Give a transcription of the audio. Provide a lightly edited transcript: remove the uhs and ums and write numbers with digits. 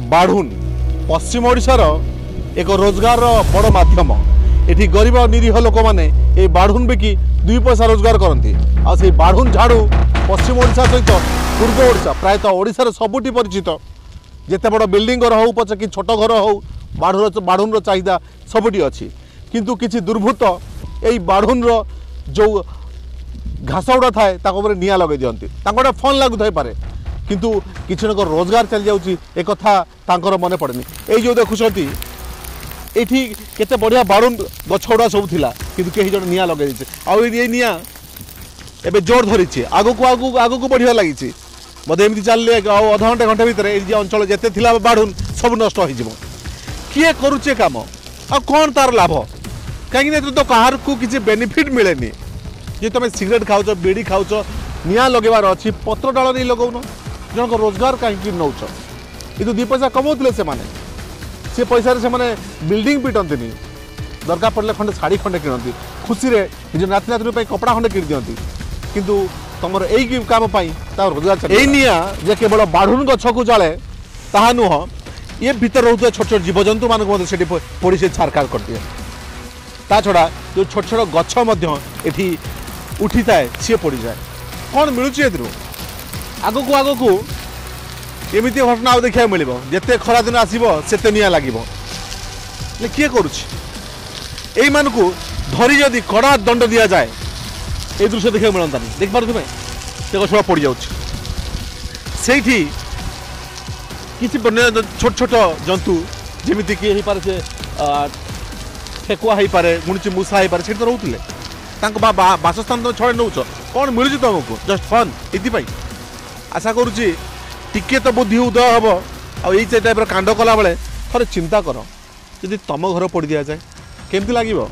बाढ़ुन पश्चिम ओडिशार एक रोजगार बड़ माध्यम। एठी गरीब निरीह लोक मैंने बाढ़ुन बिकी 2 पैसा रोजगार करती। से बाढ़ुन झाड़ू पश्चिम ओडिशा सहित पूर्व ओडिशा प्रायतः ओडिशार सबुठी परिचित। जिते बड़ बिल्डिंग घर हो पचे कि छोट घर हो बाढ़ुन चाहिदा सबुठी अच्छी। किंतु किसी दुर्भूत यही बाढ़ुन जो घास गुड़ा थाए निआ लगे दिखती गोटे फोन लगु थाई पारे किंतु किसी लोग रोजगार चली जाऊँगी एक कथा मन पड़ेनि। ये जो देखुंत ये केते बढ़िया बाढ़ुन गछ गुड़ा सब थिला किंतु कहीं जन निआ लगे ये निआ एबे जोर धरी आगक आगक आगक बढ़िया लगी बोधे एमती चलिए अध घंटे घंटे भितर अंचल जिते थिला बाढ़ुन सब नष्ट हो किए करुचे काम आ कौन तार लाभ कहीं तो कहार को किसी बेनिफिट मिलेनी। जे तुम सिगरेट खाऊच बीड़ी खाऊच निआ लगेबार अच्छी पत्र डाल नहीं लगौन जनक रोजगार कहीं नौच ये 2 पैसा कमाऊे से पैसा से बिल्डिंग पिटंती दरकार पड़े खंडे शाढ़ी खंडे किणती खुशी रे निज नाती नातनी कपड़ा खंडे किणी दिखती किंतु तुम यही काम रोजगार यही निआ जे केवल बाढ़ुन गछ को जाले ताहा नुह ये भीतर रोते छोट छोट जीवजंतु मानक पोड़ी से छारखार कर दिए। ता छड़ा जो छोट छोट गछ एठी उठी थाए सी पड़ जाए कौन मिलूँ आगक आगक एमती घटना आ देखा मिल जिते खरा दिन आसो से निआ लगे किए करुच्ची यू धरी जदि कड़ा दंड दि जाए ये दृश्य देखा मिलता नहीं देख पारे से गछड़ा पड़ जा किसी छोट छोट जंतु जमीती किए हो पारे से ठेकुआ हो पारे गुणची मूषा हो पारे से रोते बासस्थान तुम छड़े नौ कौन मिलूँ तुमको जस्ट फन ये आशा करुच्ची टिके तो बुद्धि उदय हम आई टाइप कांड कला बेले थे चिंता कर जदि तुम घर पड़ दि जाए केमती लगे।